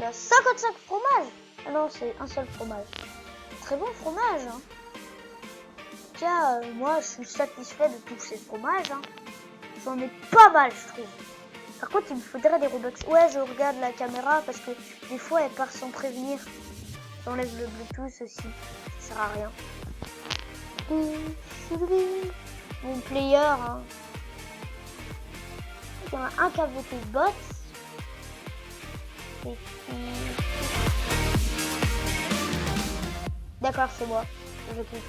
il a 55 fromages. Ah non, c'est un seul fromage. Très bon fromage, hein. Tiens, moi, je suis satisfait de tous ces fromages, hein. J'en ai pas mal, je trouve. Par contre, il me faudrait des Robux. Ouais, je regarde la caméra parce que des fois, elle part sans prévenir. J'enlève le Bluetooth aussi. Ça sert à rien. Mon player, hein. Il y en a un qui a voté bots. Et puis... D'accord, c'est moi. Je quitte.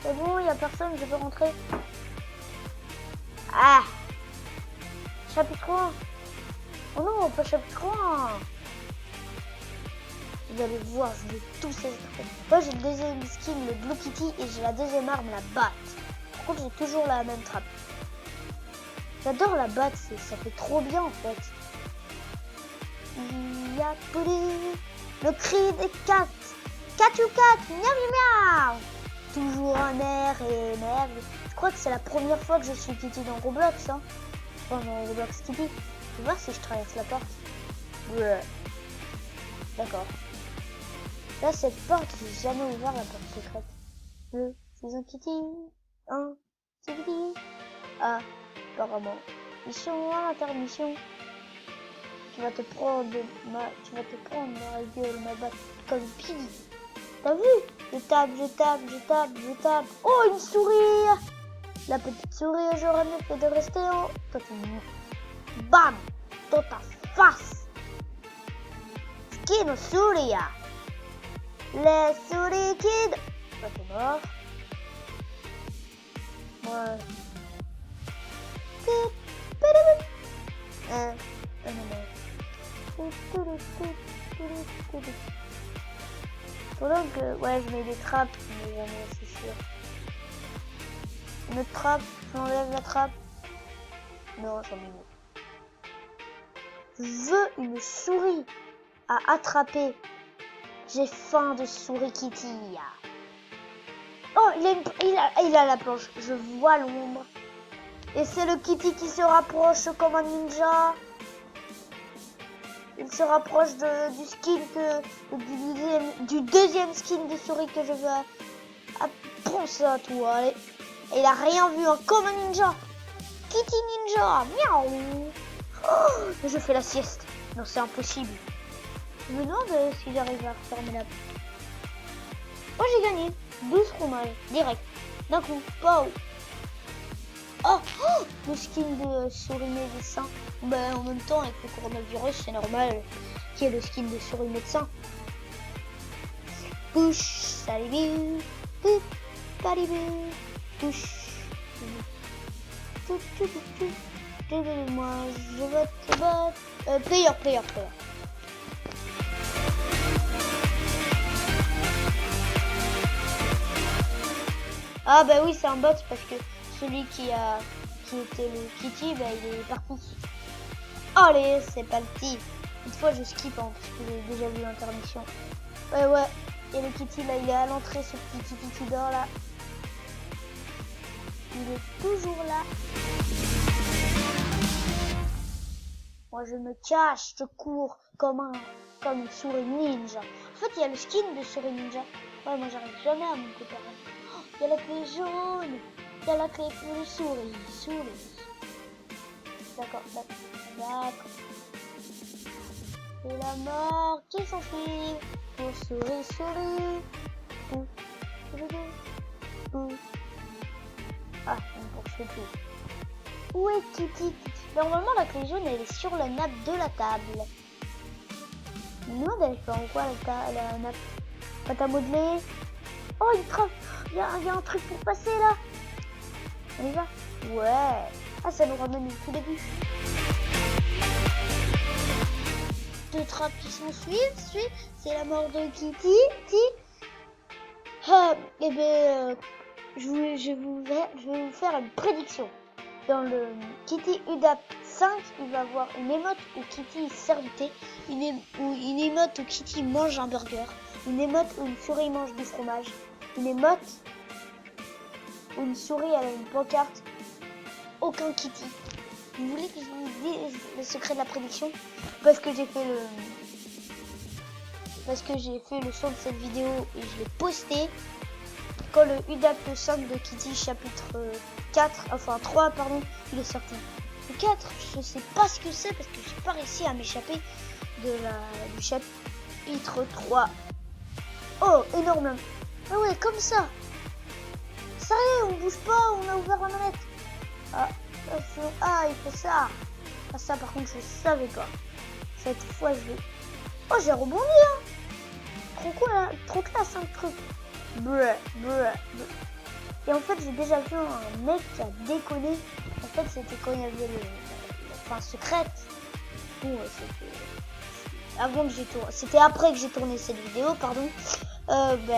C'est bon, il n'y a personne, je peux rentrer. Ah! Chapitre 1. Oh non, pas chapitre 1. Vous allez voir, je vais tous ces trucs. Moi, j'ai le deuxième skin, le Blue Kitty, et j'ai la deuxième arme, la batte. Par contre, j'ai toujours la même trappe. J'adore la batte, ça fait trop bien en fait. Il y a le cri des cats. Catou cat, miaou miaou. Toujours un air et merde. Je crois que c'est la première fois que je suis Kitty dans Roblox. Hein. Enfin, dans Roblox Kitty. Je vais voir si je traverse la porte. Ouais. D'accord. Là, cette porte, j'ai jamais ouvert la porte secrète. Je suis un Kitty. Un Kitty. Ah, apparemment. Mission à intermission. Tu vas te prendre ma gueule, ma batte comme Piggy. T'as vu? Je tape. Oh, une souris! La petite souris, j'aurais mieux fait de rester en... Toi, t'es mort. Bam! Dans ta face! Skin souris! Les souris kids! Toi, t'es mort. Moi... Pendant que... Ouais, je mets des trappes, mais jamais, c'est sûr. Une autre trappe, j'enlève la trappe. Non, j'en ai une. Je veux une souris à attraper. J'ai faim de souris Kitty. Oh, il a la planche. Je vois l'ombre. Et c'est le Kitty qui se rapproche comme un ninja. Il se rapproche du skin du deuxième skin de souris que je veux. Prends ça, toi, allez. Et il a rien vu, hein, comme un ninja. Kitty ninja, miaou. Oh, je fais la sieste. Non, c'est impossible. Je me demande si j'arrive à refermer la porte. Oh, j'ai gagné. 12 fromages, direct. D'un coup, pow. Oh, le skin de souris médecin. Ben, en même temps, avec le coronavirus, c'est normal qu'il y ait le skin de souris médecin. Push, salut, push, push. Moi, je veux te battre. Player. Ah bah oui, c'est un bot parce que celui qui était le Kitty, bah il est parti. Allez, c'est parti. Une fois je skip hein, parce que j'ai déjà vu l'intermission. Ouais. Et le Kitty là, il est à l'entrée, ce petit Kitty qui dort là. Il est toujours là. Moi je me cache, je cours comme une souris ninja. En fait, il y a le skin de souris ninja. Ouais, moi j'arrive jamais à monter par là. Il y a la clé jaune. Il y a la clé pour les souris. D'accord. Et la mort qui s'enfuit. Pour souris. Ah, on poursuit tout. Où est Kitty? Normalement, la clé jaune, elle est sur la nappe de la table. Nous, elle fait en quoi la nappe? Pâte à modeler. Oh, une trappe. Il y a un truc pour passer là. On y va? Ouais. Ah, ça nous ramène au tout début. Deux trappes qui s'en suivent. C'est la mort de Kitty. Et ben, je vais vous faire une prédiction. Dans le Kitty UDAP 5, il va y avoir une émote où Kitty sert du thé, une émote où Kitty mange un burger, une émote où une souris mange du fromage, une émote où une souris elle a une pancarte. Aucun Kitty. Vous voulez que je vous dise le secret de la prédiction? Parce que j'ai fait parce que j'ai fait le son de cette vidéo et je l'ai posté quand le UDAP 5 de Kitty chapitre 4, enfin 3 pardon, il est sorti. Le 4, je sais pas ce que c'est parce que j'ai pas réussi à m'échapper du chapitre 3. Oh, énorme. Ah ouais, comme ça. Sérieux, on bouge pas, on a ouvert la manette. Ah, il fait ça. Ah, ça par contre, je savais pas. Cette fois, je vais... Oh, j'ai rebondi, hein. Trop cool, hein. Trop classe, hein, le truc. Et en fait, j'ai déjà vu un mec qui a déconné. En fait, c'était quand il y avait fin secrète. C'était avant que j'ai tourné. C'était après que j'ai tourné cette vidéo, pardon. Il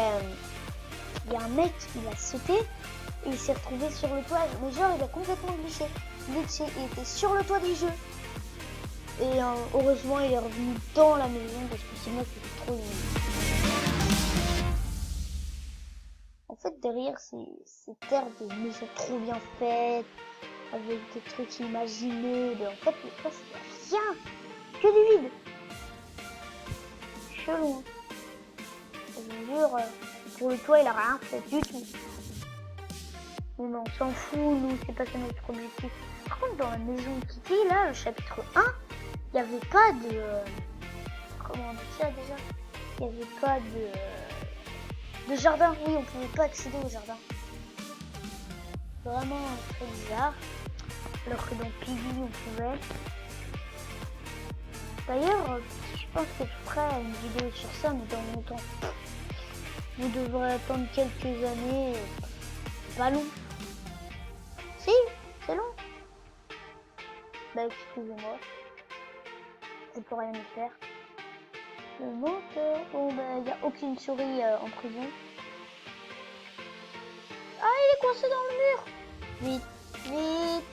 y a un mec, il a sauté et il s'est retrouvé sur le toit. Mais genre, il a complètement glitché. Il était sur le toit du jeu. Et heureusement, il est revenu dans la maison parce que sinon, c'était trop nul. En fait, derrière, ces terres de maisons trop bien faites, avec des trucs imaginés. Mais en fait, le toit, c'est rien. Que du vide. Chelou. Je vous jure, pour le toit, il a rien fait du tout. Mais non, on s'en fout, nous, c'est pas ça notre objectif. Par contre, dans la maison de Kitty, là, le chapitre 1, il n'y avait pas de... comment on dit ça déjà? Il n'y avait pas de jardin. Oui, on pouvait pas accéder au jardin. Vraiment très bizarre. Alors que dans Piggy, on pouvait. D'ailleurs, je pense que je ferai une vidéo sur ça, mais dans longtemps. Vous devrez attendre quelques années. Pas long. Si, c'est long. Bah, excusez-moi. Je peux rien y faire. Le moteur. Bon, bah, il n'y a aucune souris en prison. Ah, il est coincé dans le mur. Vite, vite.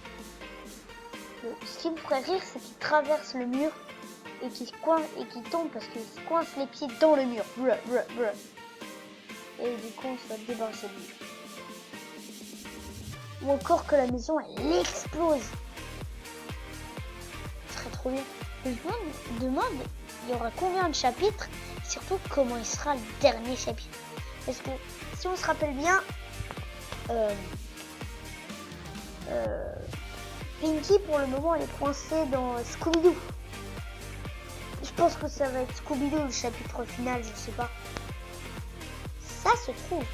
Ce qui me ferait rire, c'est qu'il traverse le mur et qu'il tombe parce qu'il se coince les pieds dans le mur. Et du coup, on se va débarrasser de lui. Ou encore que la maison, elle explose. Ce serait trop bien. Je me demande, il y aura combien de chapitres, et surtout comment il sera le dernier chapitre. Parce que si on se rappelle bien, Pinky pour le moment elle est coincée dans Scooby-Doo. Je pense que ça va être Scooby-Doo le chapitre final, je sais pas. Ça se trouve.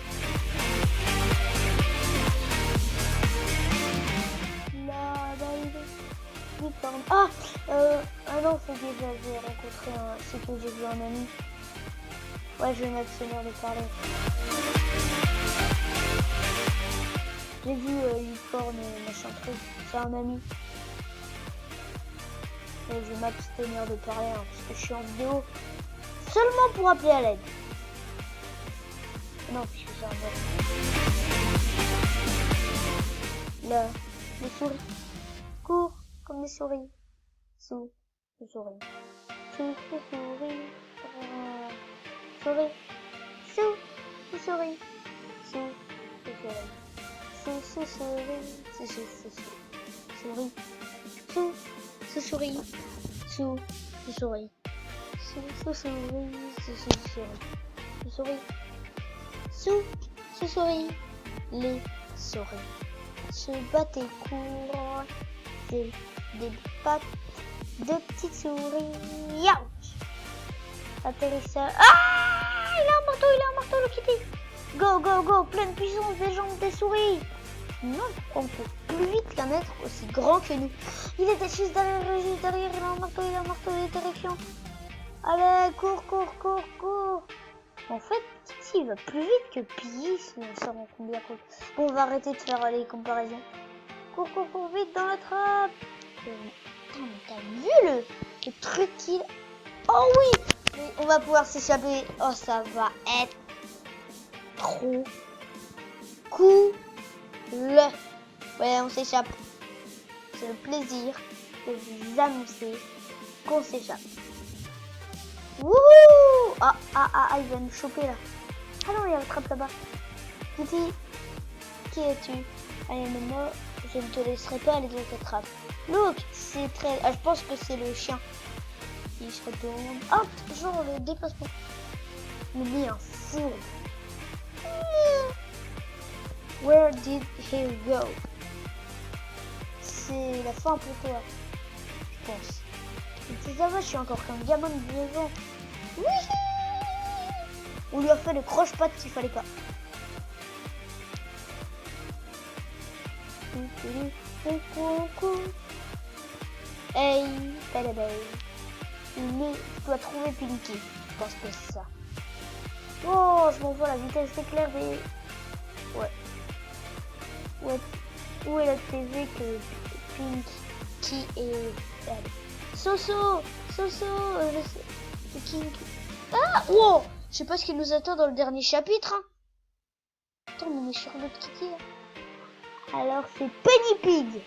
Ah non, c'est que j'avais rencontré c'est que j'ai vu un ami. Ouais, je viens de de parler. J'ai vu Unicorn et machin truc, c'est un ami. Et je vais m'abstenir de parler hein, parce que je suis en vidéo seulement pour appeler à l'aide. Non, puisque c'est un mec. Là, les souris courent comme des souris. Sous les souris. Sous les souris. Souris. Sous les souris. Sous les souris. Sous souris. Souris. Sous ce souris. Sous ce souris. Sous souris. Sous souris. Sous ce souris. Les souris se battent et courent. C'est des pattes de petites souris. Ouch. Atterrissage. Ah, il a un marteau le Kitty. Go, go, go, pleine puissance des jambes des souris. Non, on peut plus vite qu'un être aussi grand que nous. Il était juste derrière, il a un marteau, il est terrifiant. Allez, cours. En fait, Kitty va plus vite que Piggy si on s'en rend compte bien compte. Bon, on va arrêter de faire les comparaisons. Cours, vite dans la trappe. Putain, mais t'as vu le truc qu'il... Oh oui, mais on va pouvoir s'échapper. Oh, ça va être trop cool. Ouais, on s'échappe. C'est le plaisir de vous annoncer qu'on s'échappe. Wouhou! Il va nous choper là. Ah non, il y a la trappe là-bas. Kitty, qui es-tu? Allez, mais moi, je ne te laisserai pas aller dans cette trappe. Look, c'est très... je pense que c'est le chien. Il se retourne. Hop, genre le déplacement. Mais un fourbe. Where did he go? C'est la fin pour toi, je pense. Et ça va, je suis encore qu'un gamin de 2 ans. Oui. On lui a fait le croche-patte qu'il fallait pas. Hey, tu dois trouver Pinky. Je pense que c'est ça. Oh, je m'envoie la vitesse éclair des... Ouais. Ouais. Où est la TV que Pinky est... Soso, King. Ah, wow. Je sais pas ce qui nous attend dans le dernier chapitre. Hein. Attends, on est sur notre Kitty là. Alors c'est Penny Pig.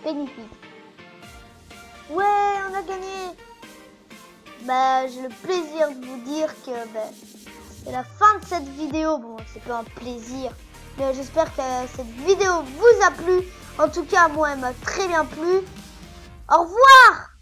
Penny Pig. Ouais, on a gagné. Bah, j'ai le plaisir de vous dire que c'est la fin de cette vidéo. Bon, c'est pas un plaisir, mais j'espère que cette vidéo vous a plu. En tout cas, moi, elle m'a très bien plu. Au revoir.